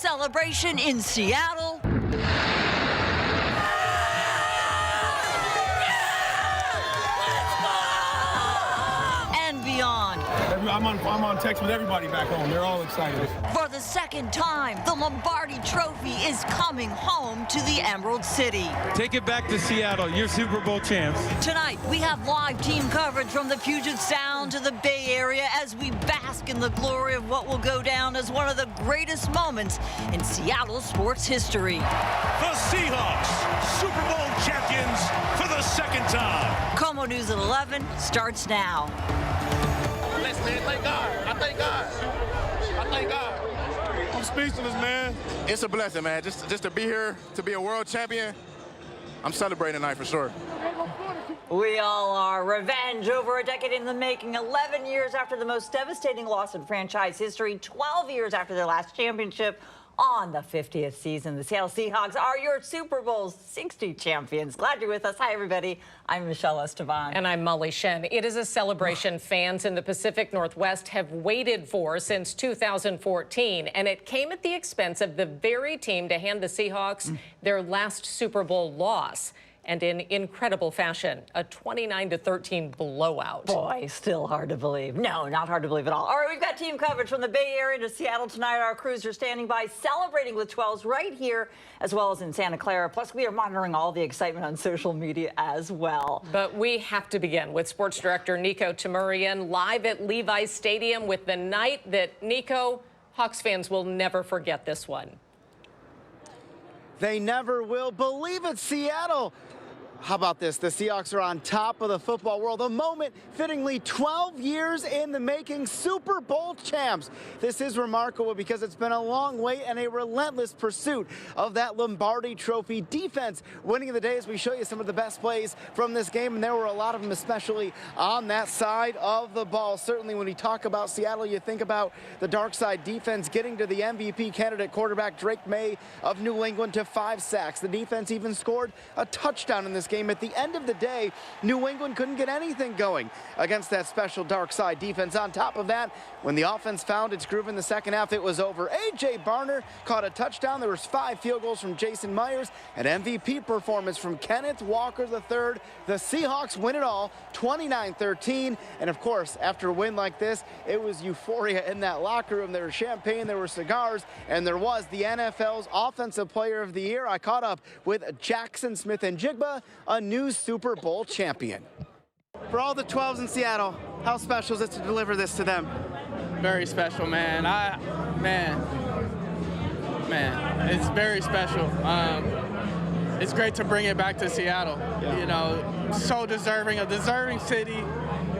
celebration in Seattle. And beyond. I'm on text with everybody back home. They're all excited. For the second time, the Lombardi Trophy is coming home to the Emerald City. Take it back to Seattle, you're Super Bowl champs. Tonight, we have live team coverage from the Puget Sound to the Bay Area as we bask in the glory of what will go down as one of the greatest moments in Seattle sports history. The Seahawks, Super Bowl champions for the second time. KOMO News at 11 starts now. Listen, man, thank God. I thank God. I thank God. I'm speechless, man. It's a blessing, man. Just to be here, to be a world champion, I'm celebrating tonight for sure. We all are. Revenge over a decade in the making, 11 years after the most devastating loss in franchise history, 12 years after their last championship. On the 50th season, the Seattle Seahawks are your Super Bowl 60 champions. Glad you're with us. Hi, everybody. I'm Michelle Esteban. And I'm Molly Shen. It is a celebration fans in the Pacific Northwest have waited for since 2014, and it came at the expense of the very team to hand the Seahawks their last Super Bowl loss. And in incredible fashion, a 29-13 blowout. Boy, still hard to believe. No, not hard to believe at all. All right, we've got team coverage from the Bay Area to Seattle tonight. Our crews are standing by, celebrating with 12s right here, as well as in Santa Clara. Plus, we are monitoring all the excitement on social media as well. But we have to begin with sports director Nico Tamurian live at Levi's Stadium with the night that, Nico, Hawks fans will never forget this one. They never will. Believe it, Seattle. How about this? The Seahawks are on top of the football world. A moment fittingly 12 years in the making, Super Bowl champs. This is remarkable because it's been a long wait and a relentless pursuit of that Lombardi Trophy. Defense winning the day as we show you some of the best plays from this game, and there were a lot of them, especially on that side of the ball. Certainly when you talk about Seattle, you think about the dark side defense getting to the MVP candidate quarterback Drake May of New England to 5 sacks. The defense even scored a touchdown in this game. At the end of the day, New England couldn't get anything going against that special dark side defense. On top of that, when the offense found its groove in the second half, it was over. A.J. Barner caught a touchdown. There was 5 field goals from Jason Myers, an MVP performance from Kenneth Walker III. The Seahawks win it all, 29-13. And of course, after a win like this, it was euphoria in that locker room. There was champagne, there were cigars, and there was the NFL's Offensive Player of the Year. I caught up with Jackson Smith-Njigba, a new Super Bowl champion. For all the 12s in Seattle, how special is it to deliver this to them? Very special, man. Man, it's very special. It's great to bring it back to Seattle. Yeah. You know, so deserving, a deserving city,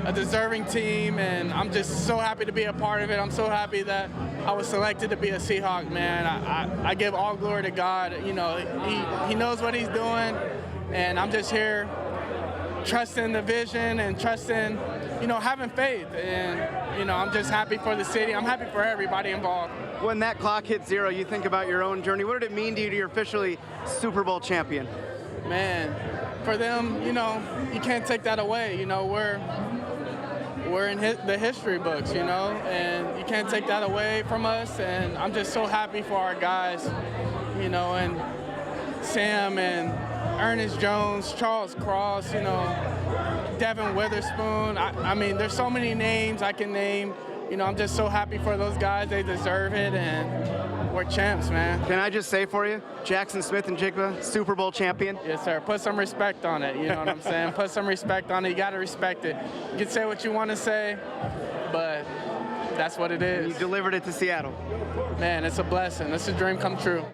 a deserving team, and I'm just so happy to be a part of it. I'm so happy that I was selected to be a Seahawk, man. I give all glory to God. You know, he knows what he's doing, and I'm just here trusting the vision and trusting, you know, having faith. And, you know, I'm just happy for the city. I'm happy for everybody involved. When that clock hit 0, you think about your own journey. What did it mean to you to be officially Super Bowl champion? Man, for them, you know, you can't take that away. You know, we're in the history books, you know, and you can't take that away from us. And I'm just so happy for our guys, you know, and Sam and Ernest Jones, Charles Cross, you know, Devin Witherspoon. I mean, there's so many names I can name. You know, I'm just so happy for those guys. They deserve it, and we're champs, man. Can I just say for you, Jackson Smith-Njigba, Super Bowl champion? Yes, sir. Put some respect on it, you know what I'm saying? Put some respect on it. You got to respect it. You can say what you want to say, but that's what it is. And you delivered it to Seattle. Man, it's a blessing. It's a dream come true.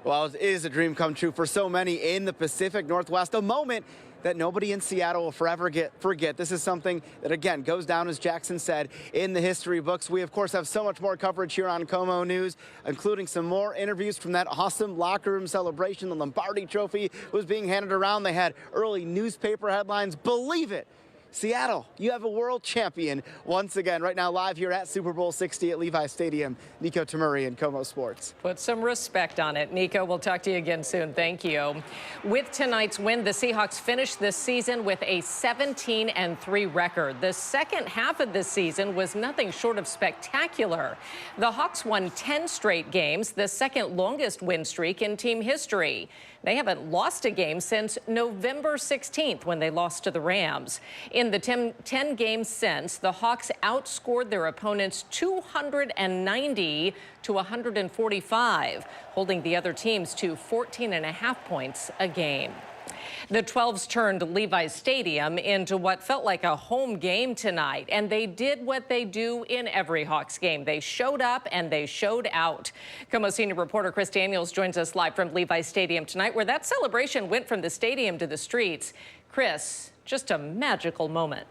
Well, it is a dream come true for so many in the Pacific Northwest, a moment that nobody in Seattle will forever forget. This is something that, again, goes down, as Jackson said, in the history books. We, of course, have so much more coverage here on KOMO News, including some more interviews from that awesome locker room celebration. The Lombardi Trophy was being handed around. They had early newspaper headlines. Believe it, Seattle, you have a world champion once again. Right now, live here at Super Bowl 60 at Levi Stadium. Nico Tamuri and KOMO Sports. Put some respect on it. Nico, we'll talk to you again soon. Thank you. With tonight's win, the Seahawks finished this season with a 17-3 record. The second half of this season was nothing short of spectacular. The Hawks won 10 straight games, the second longest win streak in team history. They haven't lost a game since November 16th when they lost to the Rams. In the 10 games since, the Hawks outscored their opponents 290 to 145, holding the other teams to 14.5 points a game. The 12s turned Levi Stadium into what felt like a home game tonight, and they did what they do in every Hawks game. They showed up and they showed out. KOMO senior reporter Chris Daniels joins us live from Levi Stadium tonight, where that celebration went from the stadium to the streets. Chris, just a magical moment.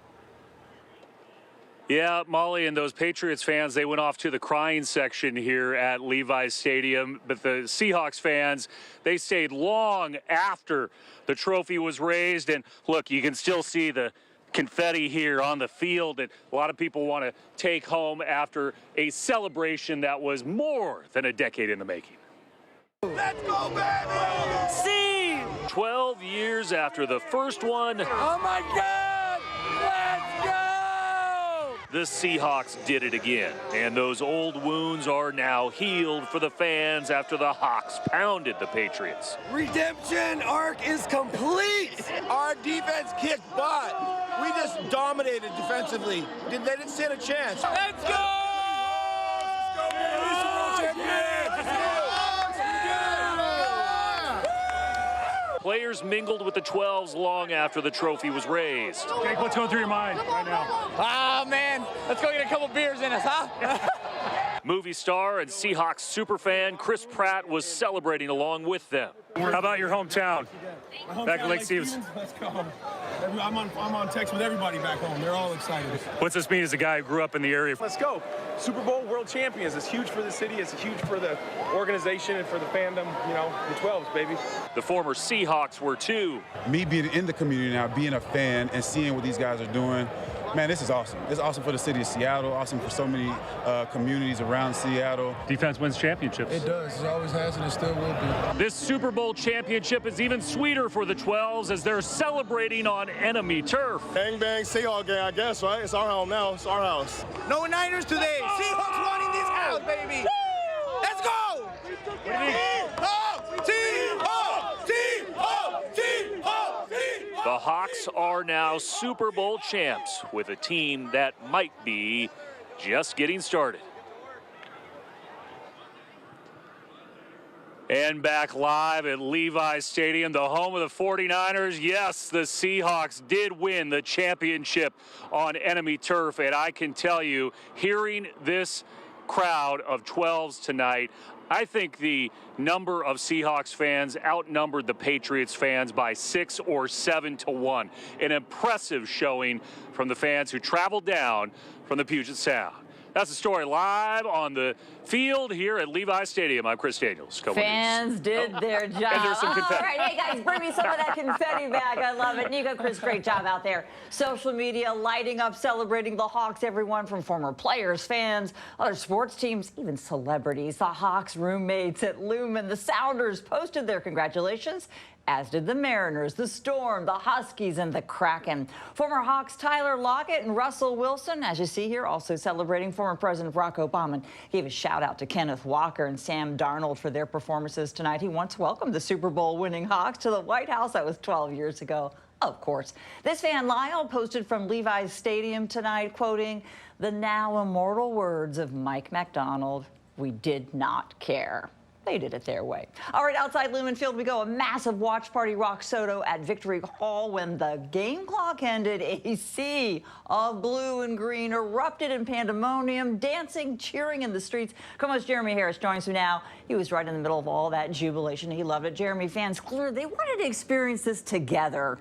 Yeah, Molly, and those Patriots fans, they went off to the crying section here at Levi's Stadium. But the Seahawks fans, they stayed long after the trophy was raised. And look, you can still see the confetti here on the field that a lot of people want to take home after a celebration that was more than a decade in the making. Let's go, baby! See! 12 years after the first one. Oh, my God! Let's go! The Seahawks did it again, and those old wounds are now healed for the fans after the Hawks pounded the Patriots. Redemption arc is complete. Our defense kicked butt. We just dominated defensively. They didn't stand a chance. Let's go! Players mingled with the 12s long after the trophy was raised. Jake, what's going through your mind right now? Oh, man, let's go get a couple beers in us, huh? Movie star and Seahawks superfan Chris Pratt was celebrating along with them. How about your hometown? Back at Lake Stevens. Let's go. I'm on text with everybody back home. They're all excited. What's this mean as a guy who grew up in the area? Let's go. Super Bowl world champions. It's huge for the city. It's huge for the organization and for the fandom. You know, the 12s, baby. The former Seahawks were too. Me being in the community now, being a fan and seeing what these guys are doing, man, this is awesome. It's awesome for the city of Seattle, awesome for so many communities around Seattle. Defense wins championships. It does. It always has, and it still will be. This Super Bowl championship is even sweeter for the 12s as they're celebrating on enemy turf. Bang, bang, Seahawks game, I guess, right? It's our home now. It's our house. No Niners today. Seahawks won in this house, baby. Let's go. The Hawks are now Super Bowl champs with a team that might be just getting started. And back live at Levi Stadium, the home of the 49ers. Yes, the Seahawks did win the championship on enemy turf. And I can tell you, hearing this crowd of 12s tonight, I think the number of Seahawks fans outnumbered the Patriots fans by 6 or 7 to 1. An impressive showing from the fans who traveled down from the Puget Sound. That's the story live on the field here at Levi Stadium. I'm Chris Daniels. Fans did their job. And there's some confetti. All right, hey guys, bring me some of that confetti back. I love it. Nico, Chris, great job out there. Social media lighting up, celebrating the Hawks. Everyone from former players, fans, other sports teams, even celebrities. The Hawks roommates at Lumen, the Sounders posted their congratulations, as did the Mariners, the Storm, the Huskies, and the Kraken. Former Hawks Tyler Lockett and Russell Wilson, as you see here, also celebrating. Former President Barack Obama gave a shout out to Kenneth Walker and Sam Darnold for their performances tonight. He once welcomed the Super Bowl winning Hawks to the White House. That was 12 years ago, of course. This fan, Lyle, posted from Levi's Stadium tonight, quoting the now immortal words of Mike McDonald, "We did not care." They did it their way. All right, outside Lumen Field we go. A massive watch party rocked Soto at Victory Hall when the game clock ended. A sea of blue and green erupted in pandemonium, dancing, cheering in the streets. KOMO's Jeremy Harris joins me now. He was right in the middle of all that jubilation. He loved it. Jeremy, fans clearly they wanted to experience this together.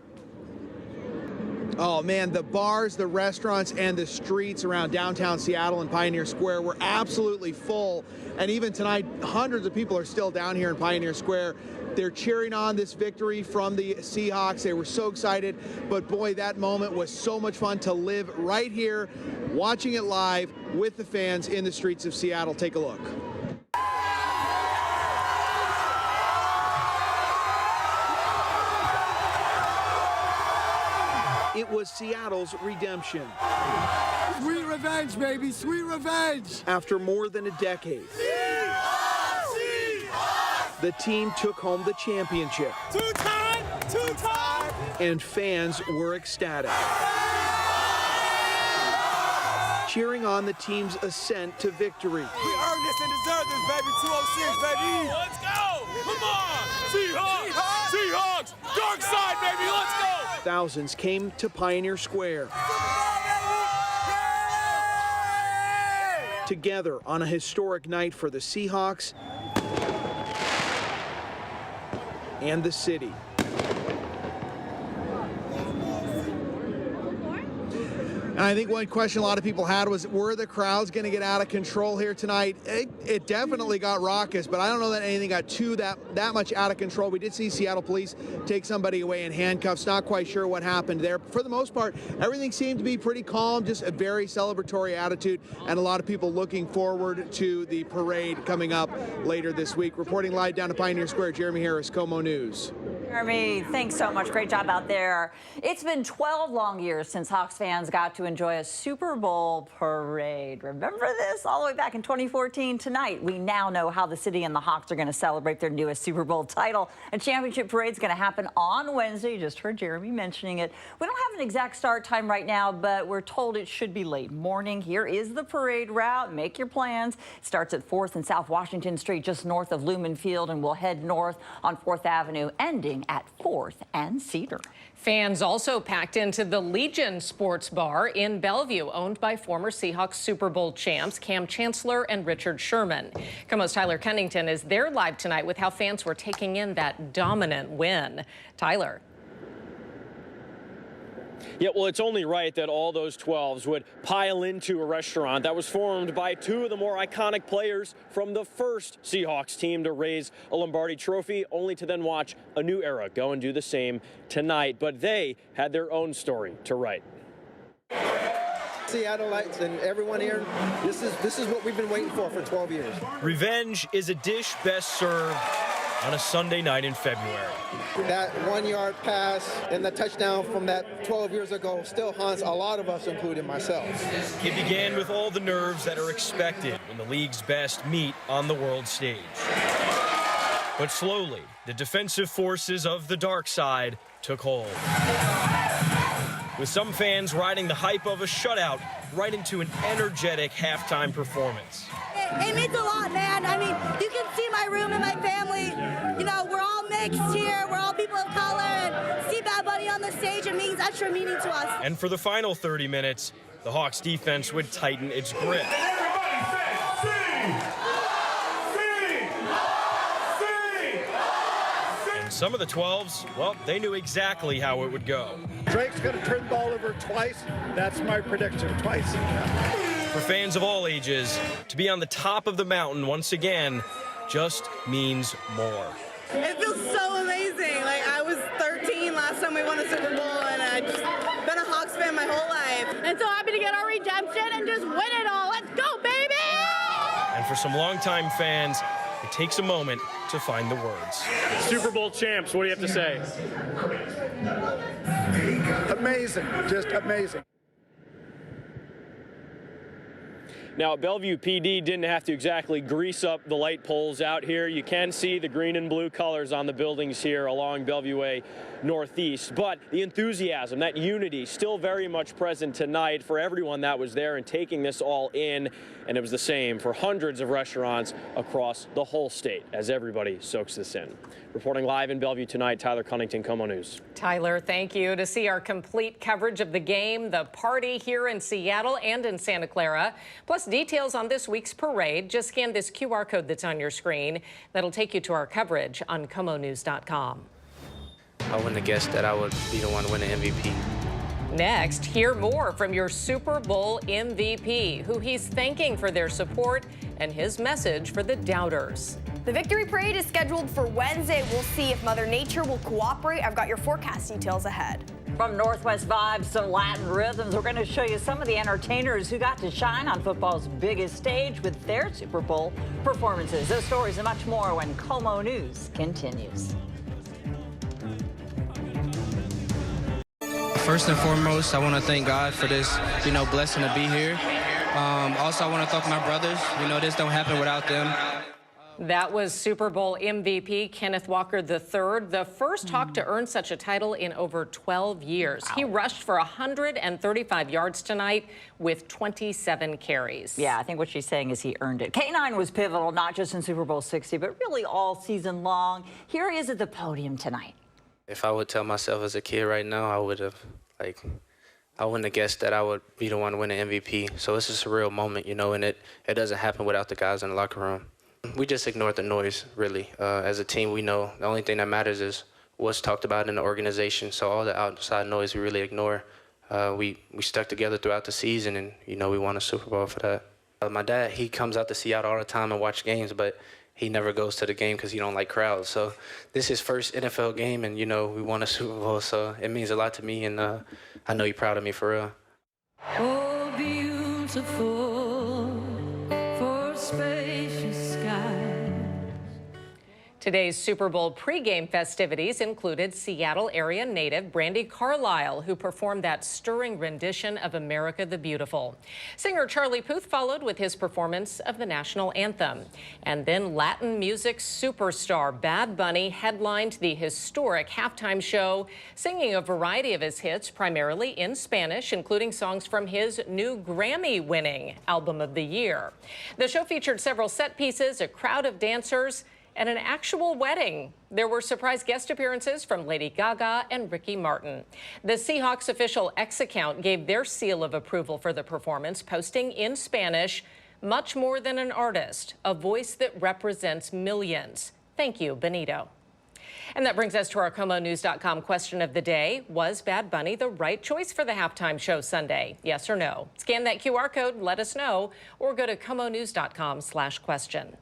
Oh, man, the bars, the restaurants, and the streets around downtown Seattle and Pioneer Square were absolutely full. And even tonight, hundreds of people are still down here in Pioneer Square They're cheering on this victory from the Seahawks. They were so excited, but boy, that moment was so much fun to live right here, watching it live with the fans in the streets of Seattle. Take a look. It was Seattle's redemption. Sweet revenge, baby, sweet revenge. After more than a decade, the team took home the championship. Two-time. And fans were ecstatic, cheering on the team's ascent to victory. We earned this and deserve this, baby. 206, baby. Let's go. Come on. Seahawks. Dark side, baby. Let's go. Thousands came to Pioneer Square, together on a historic night for the Seahawks and the city. And I think one question a lot of people had was, were the crowds going to get out of control here tonight? It definitely got raucous, but I don't know that anything got that much out of control. We did see Seattle police take somebody away in handcuffs. Not quite sure what happened there. For the most part, everything seemed to be pretty calm, just a very celebratory attitude, and a lot of people looking forward to the parade coming up later this week. Reporting live down to Pioneer Square, Jeremy Harris, KOMO News. Jeremy, thanks so much. Great job out there. It's been 12 long years since Hawks fans got to enjoy a Super Bowl parade. Remember this? All the way back in 2014. Tonight, we now know how the city and the Hawks are going to celebrate their newest Super Bowl title. A championship parade is going to happen on Wednesday. You just heard Jeremy mentioning it. We don't have an exact start time right now, but we're told it should be late morning. Here is the parade route. Make your plans. It starts at 4th and South Washington Street, just north of Lumen Field, and we'll head north on 4th Avenue, ending at 4th and Cedar. Fans also packed into the Legion Sports Bar in Bellevue, owned by former Seahawks Super Bowl champs Cam Chancellor and Richard Sherman. KOMO's Tyler Cunnington is there live tonight with how fans were taking in that dominant win. Tyler. Yeah, well, it's only right that all those 12s would pile into a restaurant that was formed by two of the more iconic players from the first Seahawks team to raise a Lombardi trophy, only to then watch a new era go and do the same tonight. But they had their own story to write. Seattleites and everyone here, this is what we've been waiting for 12 years. Revenge is a dish best served on a Sunday night in February. That 1-yard pass and the touchdown from that 12 years ago still haunts a lot of us, including myself. It began with all the nerves that are expected when the league's best meet on the world stage. But slowly, the defensive forces of the dark side took hold, with some fans riding the hype of a shutout right into an energetic halftime performance. It means a lot, man. I mean, you can see my room and my family. You know, we're all mixed here. We're all people of color. And see Bad Bunny on the stage, it means extra meaning to us. And for the final 30 minutes, the Hawks defense would tighten its grip. And some of the 12s, well, they knew exactly how it would go. Drake's going to turn the ball over twice. That's my prediction, twice. For fans of all ages, to be on the top of the mountain once again just means more. It feels so amazing. Like, I was 13 last time we won a Super Bowl, and I've just been a Hawks fan my whole life. And so happy to get our redemption and just win it all. Let's go, baby! And for some longtime fans, it takes a moment to find the words. Super Bowl champs, what do you have to say? Amazing, just amazing. Now, Bellevue PD didn't have to exactly grease up the light poles out here. You can see the green and blue colors on the buildings here along Bellevue Way Northeast. But the enthusiasm, that unity, still very much present tonight for everyone that was there and taking this all in. And it was the same for hundreds of restaurants across the whole state as everybody soaks this in. Reporting live in Bellevue tonight, Tyler Cunnington, KOMO News. Tyler, thank you. To see our complete coverage of the game, the party here in Seattle and in Santa Clara, plus details on this week's parade, just scan this QR code that's on your screen. That'll take you to our coverage on KOMOnews.com. I wouldn't have guessed that I would be the one to win the MVP. Next, hear more from your Super Bowl MVP, who he's thanking for their support and his message for the doubters. The victory parade is scheduled for Wednesday. We'll see if Mother Nature will cooperate. I've got your forecast details ahead. From Northwest vibes to Latin rhythms, we're going to show you some of the entertainers who got to shine on football's biggest stage with their Super Bowl performances. Those stories and much more when KOMO News continues. First and foremost, I want to thank God for this, blessing to be here. Also, I want to thank my brothers. This don't happen without them. That was Super Bowl MVP Kenneth Walker III, the first Hawk to earn such a title in over 12 years. Wow. He rushed for 135 yards tonight with 27 carries. Yeah, I think what she's saying is he earned it. K9 was pivotal, not just in Super Bowl 60, but really all season long. Here he is at the podium tonight. If I would tell myself as a kid right now, I would have, I wouldn't have guessed that I would be the one winning MVP. So it's a surreal moment, and it doesn't happen without the guys in the locker room. We just ignored the noise, really. As a team, we know the only thing that matters is what's talked about in the organization. So all the outside noise we really ignore. We stuck together throughout the season, and, we won a Super Bowl for that. My dad, he comes out to Seattle all the time and watch games, but he never goes to the game because he don't like crowds. So this is his first NFL game, and, we won a Super Bowl. So it means a lot to me, and I know you're proud of me for real. Oh, beautiful for spacious skies. Today's Super Bowl pregame festivities included Seattle area native Brandi Carlile, who performed that stirring rendition of America the Beautiful. Singer Charlie Puth followed with his performance of the national anthem. And then Latin music superstar Bad Bunny headlined the historic halftime show, singing a variety of his hits, primarily in Spanish, including songs from his new Grammy-winning Album of the Year. The show featured several set pieces, a crowd of dancers, and an actual wedding. There were surprise guest appearances from Lady Gaga and Ricky Martin. The Seahawks official X account gave their seal of approval for the performance, posting in Spanish, "Much more than an artist, a voice that represents millions. Thank you, Benito." And that brings us to our KOMOnews.com question of the day. Was Bad Bunny the right choice for the halftime show Sunday? Yes or no? Scan that QR code, let us know, or go to KOMOnews.com/question.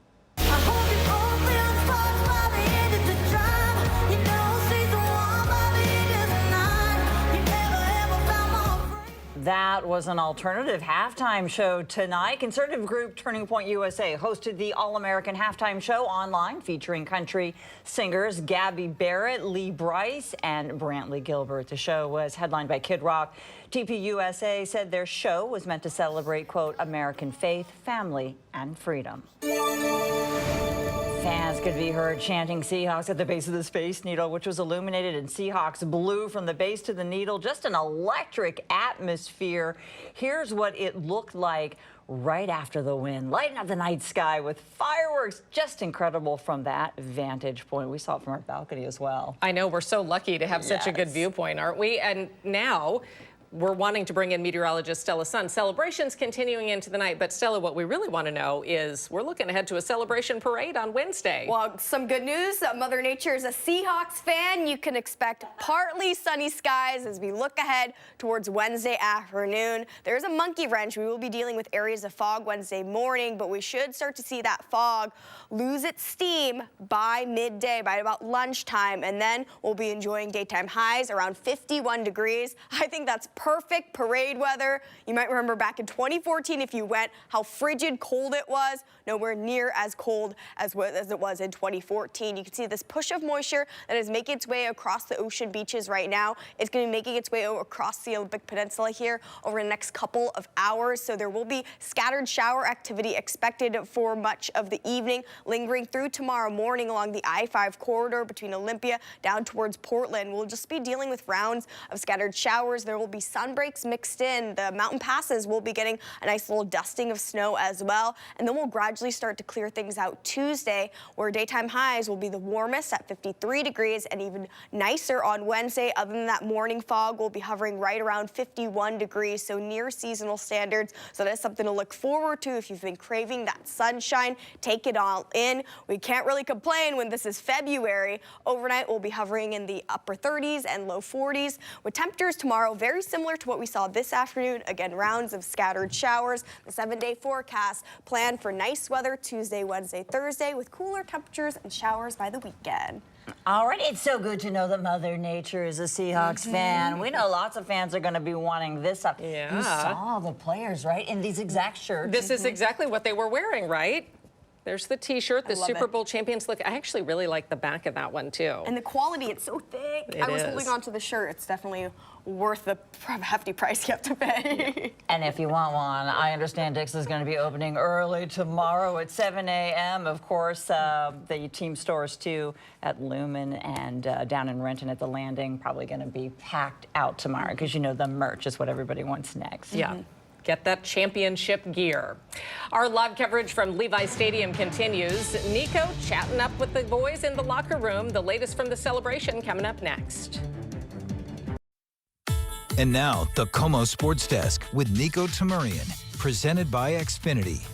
That was an alternative halftime show tonight. Conservative group Turning Point USA hosted the All-American Halftime Show online, featuring country singers Gabby Barrett, Lee Brice, and Brantley Gilbert. The show was headlined by Kid Rock. TPUSA said their show was meant to celebrate, quote, American faith, family, and freedom. Fans could be heard chanting Seahawks at the base of the Space Needle, which was illuminated in Seahawks blue from the base to the needle. Just an electric atmosphere. Here's what it looked like right after the win. Lighting up the night sky with fireworks. Just incredible from that vantage point. We saw it from our balcony as well. I know, we're so lucky to have such a good viewpoint, aren't we? And now we're wanting to bring in meteorologist Stella Sun. Celebrations continuing into the night, but Stella, what we really want to know is we're looking ahead to a celebration parade on Wednesday. Well, some good news. Mother Nature is a Seahawks fan. You can expect partly sunny skies as we look ahead towards Wednesday afternoon. There's a monkey wrench. We will be dealing with areas of fog Wednesday morning, but we should start to see that fog lose its steam by midday, by about lunchtime, and then we'll be enjoying daytime highs around 51 degrees. I think that's perfect parade weather. You might remember back in 2014, if you went, how frigid cold it was. Nowhere near as cold as it was in 2014. You can see this push of moisture that is making its way across the ocean beaches right now. It's going to be making its way across the Olympic Peninsula here over the next couple of hours. So there will be scattered shower activity expected for much of the evening, lingering through tomorrow morning along the I-5 corridor between Olympia down towards Portland. We'll just be dealing with rounds of scattered showers. There will be sun breaks mixed in. The mountain passes will be getting a nice little dusting of snow as well. And then we'll gradually start to clear things out Tuesday, where daytime highs will be the warmest at 53 degrees and even nicer on Wednesday. Other than that morning fog, we'll be hovering right around 51 degrees, so near seasonal standards. So that's something to look forward to if you've been craving that sunshine. Take it all in. We can't really complain when this is February. Overnight, we'll be hovering in the upper 30s and low 40s, with temperatures tomorrow very similar similar to what we saw this afternoon. Again, rounds of scattered showers. The 7-day forecast planned for nice weather Tuesday, Wednesday, Thursday, with cooler temperatures and showers by the weekend. All right, it's so good to know that Mother Nature is a Seahawks fan. We know lots of fans are going to be wanting this up. Yeah. You saw the players, right, in these exact shirts. This is exactly what they were wearing, right? There's the T-shirt, the Super Bowl champions look. I actually really like the back of that one, too. And the quality, it's so thick. I was holding on to the shirt. It's definitely worth the hefty price you have to pay. And if you want one, I understand Dick's is going to be opening early tomorrow at 7 a.m. Of course, the team stores, too, at Lumen and down in Renton at the Landing, probably going to be packed out tomorrow because, you know, the merch is what everybody wants next. Yeah. Get that championship gear. Our live coverage from Levi's Stadium continues. Nico chatting up with the boys in the locker room. The latest from the celebration coming up next. And now, the KOMO Sports Desk with Nico Tamurian, presented by Xfinity.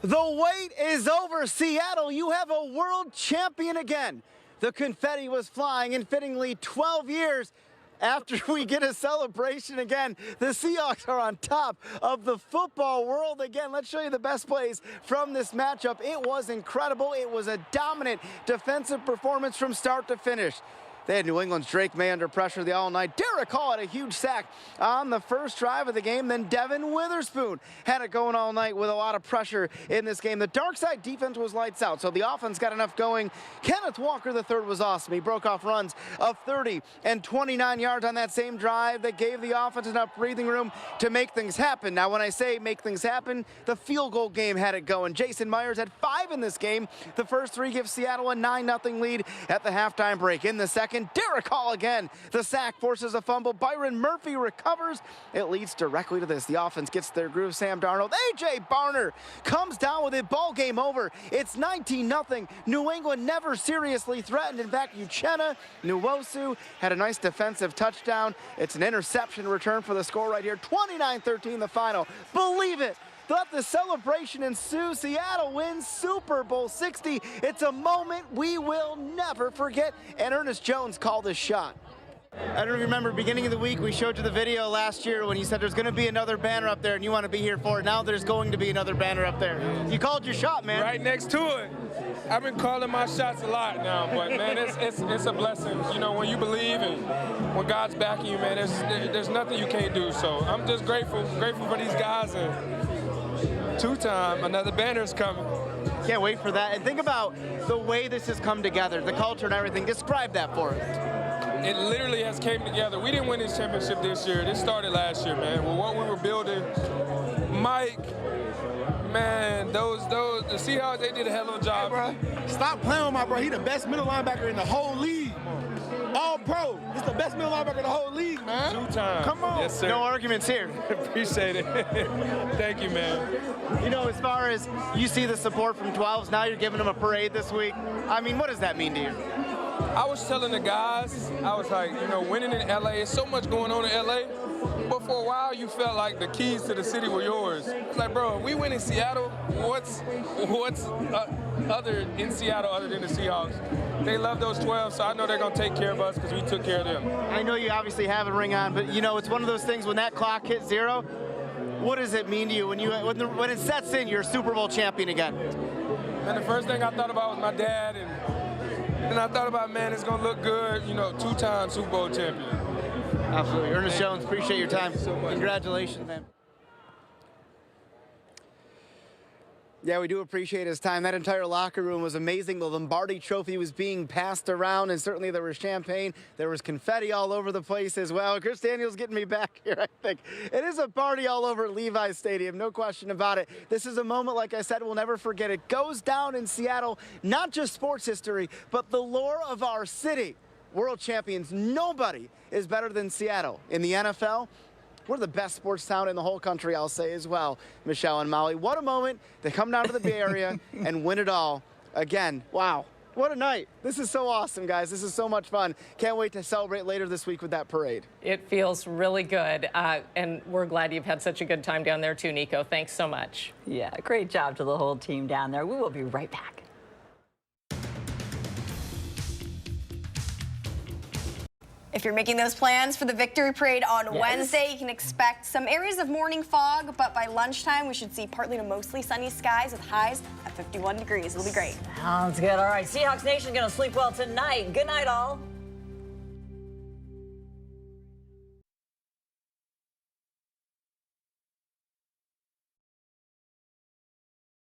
The wait is over, Seattle. You have a world champion again. The confetti was flying, and fittingly 12 years after we get a celebration again. The Seahawks are on top of the football world again. Let's show you the best plays from this matchup. It was incredible. It was a dominant defensive performance from start to finish. They had New England's Drake May under pressure the all night. Derek Hall had a huge sack on the first drive of the game. Then Devin Witherspoon had it going all night with a lot of pressure in this game. The dark side defense was lights out, so the offense got enough going. Kenneth Walker III was awesome. He broke off runs of 30 and 29 yards on that same drive that gave the offense enough breathing room to make things happen. Now, when I say make things happen, the field goal game had it going. Jason Myers had 5 in this game. The first 3 give Seattle a 9-0 lead at the halftime break. In the second, Derek Hall again. The sack forces a fumble. Byron Murphy recovers. It leads directly to this. The offense gets their groove. Sam Darnold. A.J. Barner comes down with it. Ball game over. It's 19-0. New England never seriously threatened. In fact, Uchenna Nwosu had a nice defensive touchdown. It's an interception return for the score right here. 29-13 the final. Believe it. Let the celebration ensue. Seattle wins Super Bowl 60. It's a moment we will never forget. And Ernest Jones called this shot. I don't know if you remember, beginning of the week, we showed you the video last year when you said there's going to be another banner up there and you want to be here for it. Now there's going to be another banner up there. You called your shot, man. Right next to it. I've been calling my shots a lot now, but man, it's a blessing. You know, when you believe and when God's backing you, man, there's nothing you can't do. So I'm just grateful for these guys, and 2-time, another banner's coming. Can't wait for that. And think about the way this has come together, the culture and everything. Describe that for us. It literally has came together. We didn't win this championship this year. This started last year, man. With what we were building, Mike, man, the Seahawks, they did a hell of a job. Hey, bro, stop playing with my bro. He the best middle linebacker in the whole league. All pro. He's the best middle linebacker in the whole league, man. 2-time. Come on. Yes, sir. No arguments here. Appreciate it. Thank you, man. You know, as far as you see the support from 12s, now you're giving them a parade this week. I mean, what does that mean to you? I was telling the guys, I was like, you know, winning in LA, there's so much going on in LA. But for a while, you felt like the keys to the city were yours. It's like, bro, we win in Seattle. What's other in Seattle other than the Seahawks? They love those 12, so I know they're going to take care of us because we took care of them. I know you obviously have a ring on, but, you know, it's one of those things when that clock hits 0, what does it mean to you when it sets in, you're a Super Bowl champion again? And the first thing I thought about was my dad, and I thought about, man, it's going to look good, you know, 2-time Super Bowl champion. Absolutely. Ernest Jones, appreciate your time. So much. Congratulations, man. Yeah, we do appreciate his time. That entire locker room was amazing. The Lombardi Trophy was being passed around, and certainly there was champagne. There was confetti all over the place as well. Chris Daniels getting me back here, I think. It is a party all over Levi's Stadium, no question about it. This is a moment, like I said, we'll never forget. It goes down in Seattle, not just sports history, but the lore of our city. World champions, nobody is better than Seattle. In the NFL, we're the best sports town in the whole country, I'll say as well. Michelle and Molly, what a moment. They come down to the Bay Area and win it all. Again, wow, what a night. This is so awesome, guys. This is so much fun. Can't wait to celebrate later this week with that parade. It feels really good, and we're glad you've had such a good time down there too, Nico. Thanks so much. Yeah, great job to the whole team down there. We will be right back. If you're making those plans for the victory parade on Wednesday, you can expect some areas of morning fog, but by lunchtime, we should see partly to mostly sunny skies with highs at 51 degrees. It'll be great. Sounds good. All right, Seahawks Nation going to sleep well tonight. Good night, all.